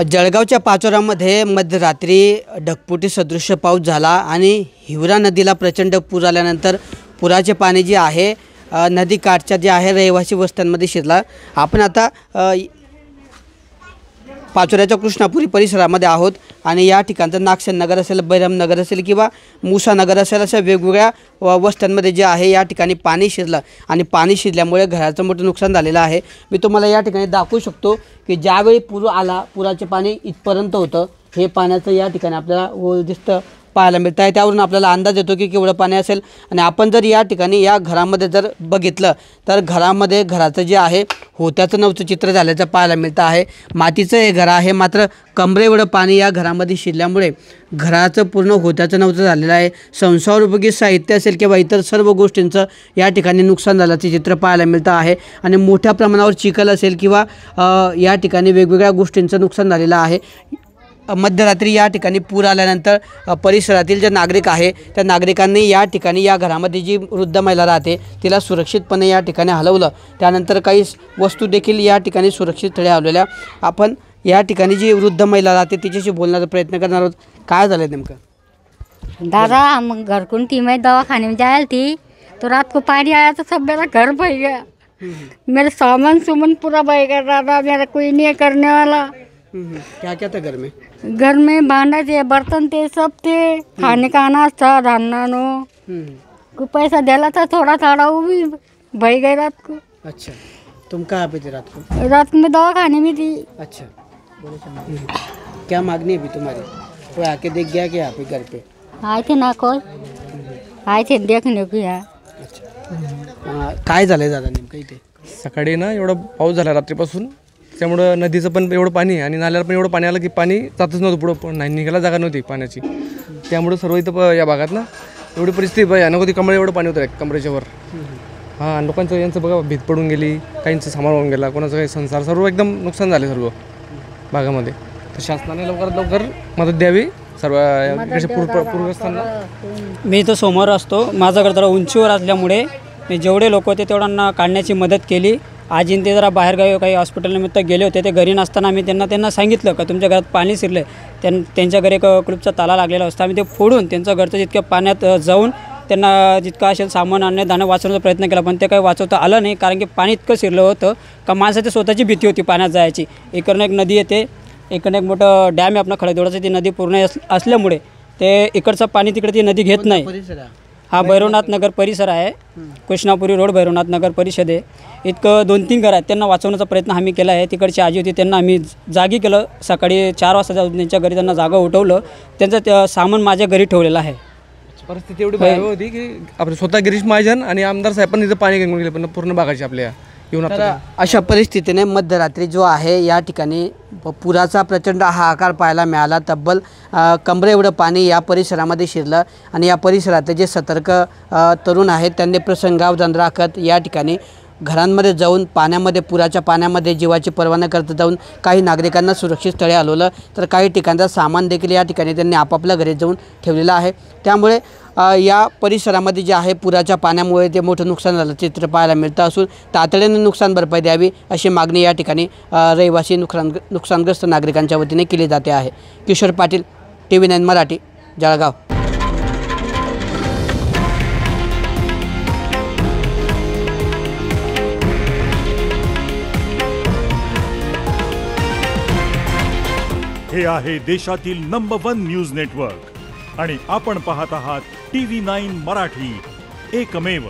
जळगावच्या पाचोऱ्यामध्ये मध्यरात्री ढगफुटी सदृश्य पाऊस झाला आणि हिवरा नदीला प्रचंड पूर आल्यानंतर पुराचे पाणी जे आहे नदीकाठच्या जे आहे रहिवासी वस्त्यांमध्ये शिरला। आपण आता पाचोऱ्याच्या कृष्णापुरी परिसरामध्ये आहोत आणि या ठिकाणचं नागसेन नगर असेल, बैरम नगर असेल किंवा मुसा नगर असेल, अशा वेगवेगळ्या वस्त्यांमध्ये जे आहे या ठिकाणी पाणी शिरलं आणि पाणी शिरल्यामुळे घराचं मोठं नुकसान झालेलं आहे। मी तुम्हाला या ठिकाणी दाखवू शकतो की ज्यावेळी पूर आला, पुराचे पाणी इथपर्यंत होतं, हे पाण्याचं या ठिकाणी आपल्याला दिसतं पाहायला मिळतं आहे। त्यावरून आपल्याला अंदाज येतो की केवढं पाणी असेल। आणि आपण जर या ठिकाणी या घरामध्ये जर बघितलं तर घरामध्ये घराचं जे आहे होत्याचं नव्हतं चित्र झाल्याचं पाहायला मिळतं आहे। मातीचं हे घर आहे, मात्र कमरे एवढं पाणी या घरामध्ये शिरल्यामुळे घराचं पूर्ण होत्याचं नव्हतं झालेलं आहे। संसारोपयोगी साहित्य असेल किंवा इतर सर्व गोष्टींचं या ठिकाणी नुकसान झाल्याचं चित्र पाहायला मिळतं आहे। आणि मोठ्या प्रमाणावर चिखल असेल किंवा या ठिकाणी वेगवेगळ्या गोष्टींचं नुकसान झालेलं आहे। मध्यरात्री या ठिकाणी पूर आल्यानंतर परिसरातील जे नागरिक आहे त्या नागरिकांनी या ठिकाणी या घरामध्ये जी वृद्ध महिला राहते तिला सुरक्षितपणे या ठिकाणी हलवलं। त्यानंतर काही वस्तू देखील या ठिकाणी सुरक्षित स्थळी हलवल्या। आपण या ठिकाणी जी वृद्ध महिला राहते तिच्याशी बोलण्याचा प्रयत्न करणार आहोत। काय झालं नेमकं? दादा हम घर को थी, मैं दवाखाने में जाया थी तो रात को पानी आया तो सब मेरा घर बह गया। मेरा सामान पूरा बह गया दादा, मेरा कोई नहीं है करने वाला। क्या क्या था घर में? घर में भांडा थे, बर्तन थे, सब थे, खाने का अनाज था, धाना नो को पैसा दिला था थोड़ा थोड़ा, वो भी बह गए रात को। अच्छा, तुम कहाँ पे थे रात को? रात में दवाखाने में थी। अच्छा, क्या मांगनी है अभी तुम्हारी? कोई आके देख गया क्या पे घर पे? आए थे ना, कोई आए थे देखने को यहाँ। अच्छा, काय झालंय दादा नेमकं इथे? सकाळी ना एवढा पाऊस झाला रात्रीपासून, त्यामुळं नदीचं पण एवढं पाणी आणि नाल्याला पण एवढं पाणी आलं की पाणी जातच नव्हतं, पुढं नाही निघायला जागा नव्हती पाण्याची। त्यामुळं सर्व इथं या भागात ना एवढी परिस्थिती भयानक होती, कमरे एवढं पाणी होतं कमरेच्या वर। हां, लोकांचं यांचं बघा भीत पडून गेली, काहींचं सामान वाहून गेला, कोणाचं काही संसार सर्व एकदम नुकसान झाले सर्व भागामध्ये। तर शासनाने लवकरात लवकर मदत द्यावी सर्व पूरग्रस्तांना। मी इथं समोर असतो, माझं घर जरा उंचीवर असल्यामुळे मी जेवढे लोक होते तेवढ्यांना काढण्याची मदत केली। आजी ते जरा बाहेरगावी काही हॉस्पिटलनिमित्त गेले होते, ते घरी नसताना आम्ही त्यांना सांगितलं का तुमच्या घरात पाणी शिरलं। त्यांच्या घरी एक क्लूपचा ताला लागलेला असता, आम्ही ते फोडून त्यांचं घरचं जितक्या पाण्यात जाऊन त्यांना जितकं असेल सामान आणणे दाणं वाचवण्याचा प्रयत्न केला, पण ते काही वाचवता आलं नाही, कारण की पाणी इतकं शिरलं होतं का माणसाची स्वतःची भीती होती पाण्यात जायची। इकडनं एक नदी येते, इकडनं एक मोठं डॅम आहे आपला खडकदोडाचं, ती नदी पूर्ण असल्यामुळे ते इकडचं पाणी तिकडे ती नदी घेत नाही। हा भैरवनाथ नगर परिसर आहे, कृष्णापुरी रोड भैरवनाथ नगर परिषद आहे। इतकं 2-3 घर आहेत, त्यांना वाचवण्याचा प्रयत्न आम्ही केला आहे। तिकडची आजी होती त्यांना आम्ही जागी केलं, सकाळी 4 वाजता जाऊन त्यांच्या घरी त्यांना जागा उठवलं, त्यांचं सामान माझ्या घरी ठेवलेलं आहे। परिस्थिती एवढी भयावह होती की आपले स्वतः गिरीश महाजन आणि आमदार साहेब पण इथं पाणी घेऊन गेले, पण पूर्ण भागाची आपल्या येऊन। अशा परिस्थितीने मध्यरात्री जो आहे या ठिकाणी पुराचा प्रचंड हाहाकार पाहायला मिळाला। तब्बल कमरे एवढं पाणी या परिसरामध्ये शिरलं आणि या परिसरातले जे सतर्क तरुण आहेत त्यांनी प्रसंगावधान राखत या ठिकाणी घरांमध्ये जाऊन पाण्यामध्ये पुराच्या पाण्यामध्ये जीवाची पर्वा न करता जाऊन काही नागरिकांना सुरक्षित स्थळी हलवलं, तर काही ठिकाणचं सामान देखील या ठिकाणी त्यांनी आपापल्या घरी जाऊन ठेवलेलं आहे। त्यामुळे या परिसरामध्ये जे आहे पुराच्या पाण्यामुळे ते मोठं नुकसान झालं चित्र पाहायला मिळतं असून तातडीने नुकसान भरपाई द्यावी अशी मागणी या ठिकाणी रहिवासी नुकसानग्रस्त नागरिकांच्या वतीने केली जाते आहे। किशोर पाटील, TV9 मराठी, जळगाव। हे आहे देशातील नंबर 1 न्यूज नेटवर्क आणि आपण पाहत आहात TV9 मराठी, एकमेव।